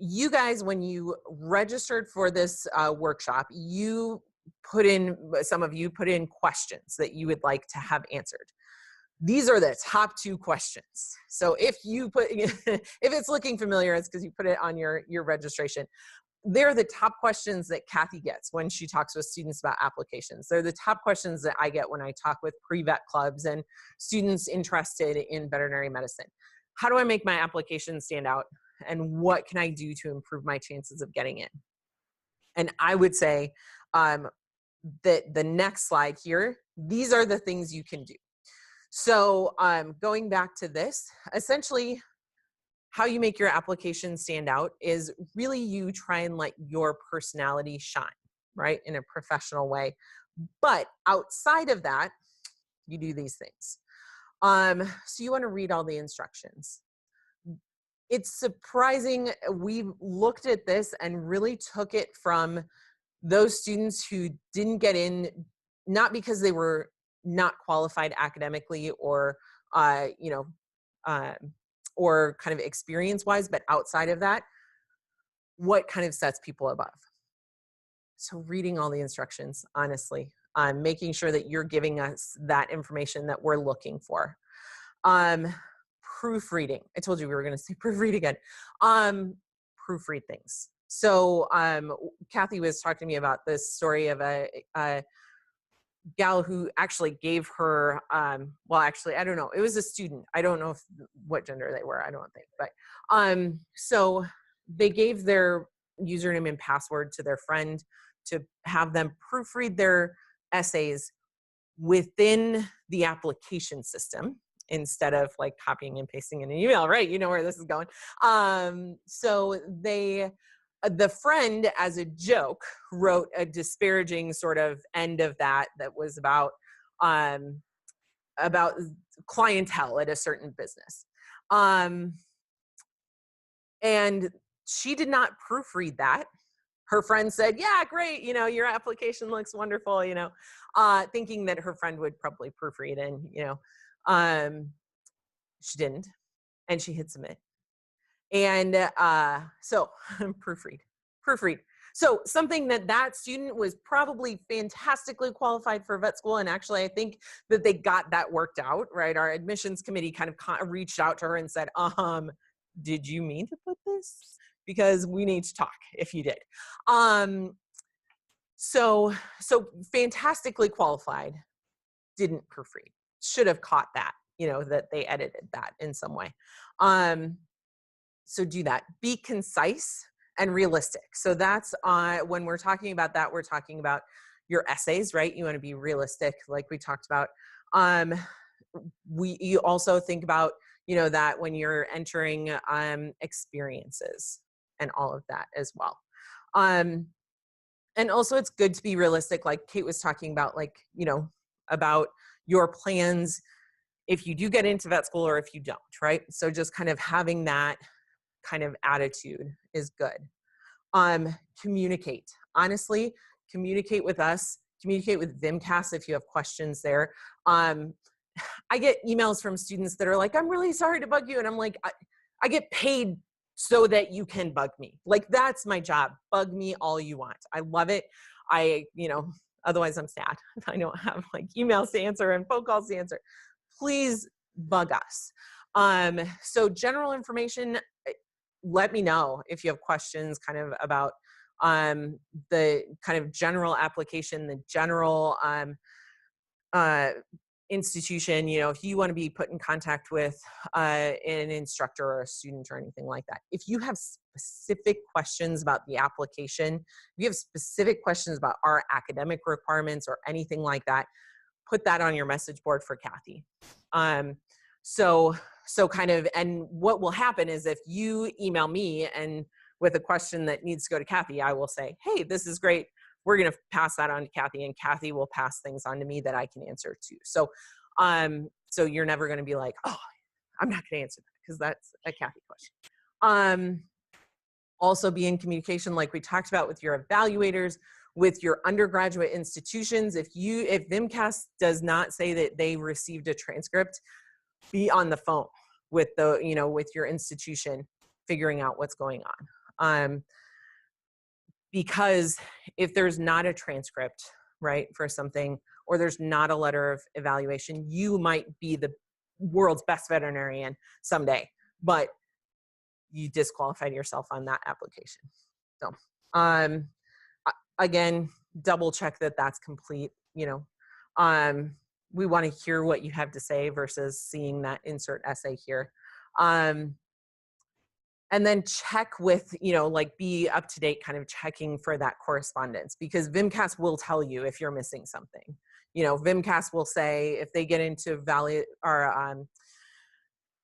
you guys, when you registered for this workshop, you some of you put in questions that you would like to have answered. These are the top 2 questions. So if you put, if it's looking familiar, it's because you put it on your registration. They're the top questions that Kathy gets when she talks with students about applications. They're the top questions that I get when I talk with pre-vet clubs and students interested in veterinary medicine. How do I make my application stand out? And what can I do to improve my chances of getting in? And I would say that the next slide here, these are the things you can do. So going back to this, essentially how you make your application stand out is really you try and let your personality shine, right, in a professional way. But outside of that, you do these things. So you want to read all the instructions. It's surprising, we looked at this and really took it from those students who didn't get in, not because they were not qualified academically or, or kind of experience-wise, but outside of that, what kind of sets people above? So reading all the instructions, honestly, making sure that you're giving us that information that we're looking for. Proofreading. I told you we were going to say proofread again. Proofread things. So Kathy was talking to me about this story of a gal who actually gave her, well, actually, I don't know. It was a student. I don't know what gender they were. I don't think. But so they gave their username and password to their friend to have them proofread their essays within the application system instead of like copying and pasting in an email, right? You know where this is going. So the friend, as a joke, wrote a disparaging sort of end of that was about clientele at a certain business. And she did not proofread that. Her friend said, yeah, great, you know, your application looks wonderful, you know, thinking that her friend would probably proofread, and, you know, she didn't, and she hit submit. And so proofread. So something that student was probably fantastically qualified for vet school. And actually, I think that they got that worked out, right? Our admissions committee kind of reached out to her and said, did you mean to put this? Because we need to talk if you did. So fantastically qualified, didn't proofread. Should have caught that, you know, that they edited that in some way. So do that. Be concise and realistic. So that's when we're talking about that, we're talking about your essays, right? You want to be realistic, like we talked about. You also think about, you know, that when you're entering experiences and all of that as well. And also it's good to be realistic, like Kate was talking about, like, you know, about your plans if you do get into vet school or if you don't, right? So just kind of having that kind of attitude is good. Communicate. Honestly, communicate with us, communicate with VMCAS if you have questions there. I get emails from students that are like, I'm really sorry to bug you. And I'm like, I get paid so that you can bug me. Like, that's my job. Bug me all you want. I love it. You know, otherwise I'm sad if I don't have like emails to answer and phone calls to answer. Please bug us. So general information, let me know if you have questions kind of about the kind of general application, the general institution, you know, if you want to be put in contact with an instructor or a student or anything like that. If you have specific questions about the application, if you have specific questions about our academic requirements or anything like that, put that on your message board for Kathy. So kind of, and what will happen is if you email me and with a question that needs to go to Kathy, I will say, hey, this is great. We're going to pass that on to Kathy, and Kathy will pass things on to me that I can answer too. So, so you're never going to be like, oh, I'm not going to answer that because that's a Kathy question. Also be in communication, like we talked about, with your evaluators, with your undergraduate institutions. If VMCAS does not say that they received a transcript, be on the phone with with your institution, figuring out what's going Because if there's not a transcript, right, for something, or there's not a letter of evaluation, you might be the world's best veterinarian someday, but you disqualified yourself on that application. So, again, double check that that's complete, you know. We want to hear what you have to say versus seeing that insert essay here. And then check with, you know, like be up to date, kind of checking for that correspondence, because VMCAS will tell you if you're missing something. You know, VMCAS will say if they get into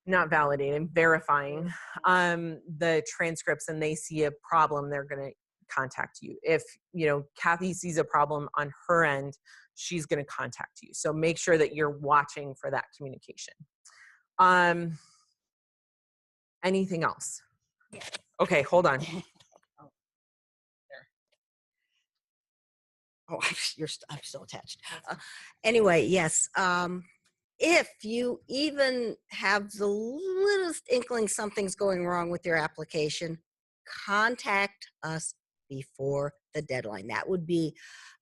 not validating, verifying the transcripts and they see a problem, they're going to contact you. If, you know, Kathy sees a problem on her end, she's going to contact you. So make sure that you're watching for that communication. Anything else? Yes. Okay, hold on. Oh, I'm still attached. Anyway, yes. If you even have the littlest inkling something's going wrong with your application, contact us before the deadline. That would be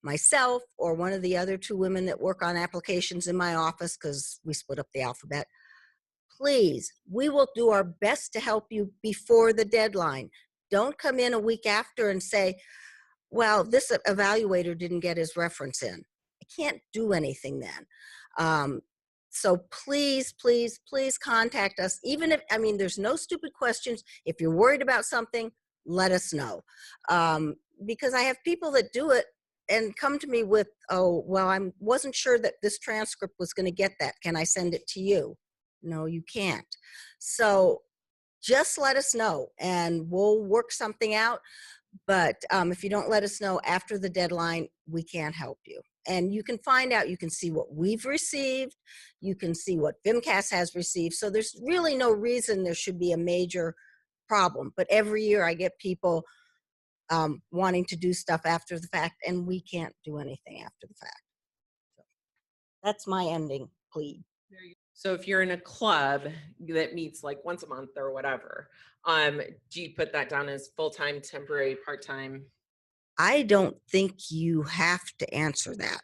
myself or one of the other 2 women that work on applications in my office, because we split up the alphabet. Please, we will do our best to help you before the deadline. Don't come in a week after and say, well, this evaluator didn't get his reference in. I can't do anything then. So please, please, please contact us. Even if, I mean, there's no stupid questions. If you're worried about something, let us know. Because I have people that do it and come to me with, oh, well, I wasn't sure that this transcript was going to get that. Can I send it to you? No, you can't. So just let us know and we'll work something out. But if you don't let us know after the deadline, we can't help you. And you can find out, you can see what we've received, you can see what VMCAS has received. So there's really no reason there should be a major problem. But every year I get people wanting to do stuff after the fact, and we can't do anything after the fact. So that's my ending plea. So if you're in a club that meets like once a month or whatever, do you put that down as full-time, temporary, part-time? I don't think you have to answer that.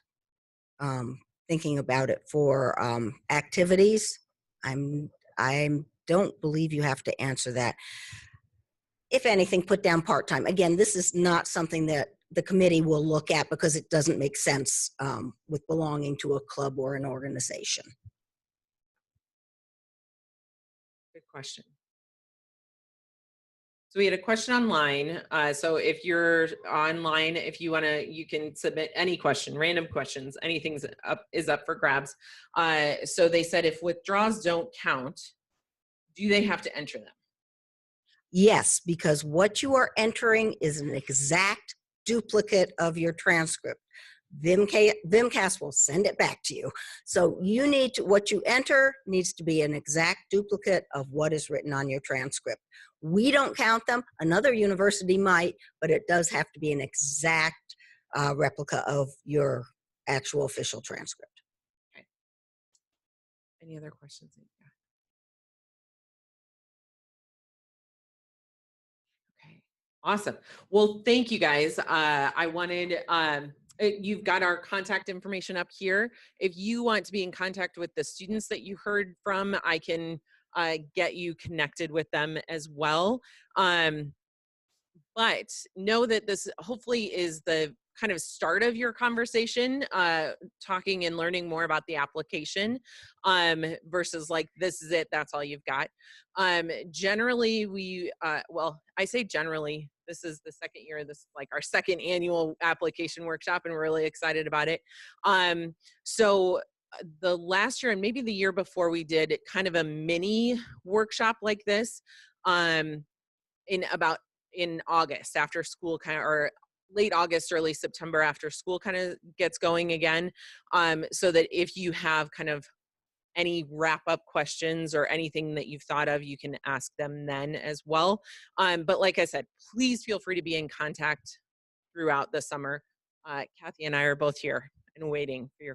Thinking about it for activities, I don't believe you have to answer that. If anything, put down part-time. Again, this is not something that the committee will look at because it doesn't make sense with belonging to a club or an organization. Good question. So we had a question online. So if you're online, if you want to, you can submit any question, random questions, anything's is up for grabs. So they said if withdrawals don't count, do they have to enter them? Yes, because what you are entering is an exact duplicate of your transcript. VMCAS will send it back to you. So you need to, what you enter needs to be an exact duplicate of what is written on your transcript. We don't count them. Another university might, but it does have to be an exact replica of your actual official transcript. Okay. Any other questions? Okay. Awesome. Well, thank you guys. I wanted, you've got our contact information up here. If you want to be in contact with the students that you heard from, I can get you connected with them as well. But know that this hopefully is the kind of start of your conversation, talking and learning more about the application versus like, this is it, that's all you've got. Generally, we, well, I say generally, this is the second year, this is like our second annual application workshop, and we're really excited about it. So the last year and maybe the year before, we did kind of a mini workshop like this in August after school, kind of, or late August, early September after school kind of gets going again. So that if you have kind of any wrap up questions or anything that you've thought of, you can ask them then as well. But like I said, please feel free to be in contact throughout the summer. Kathy and I are both here and waiting for your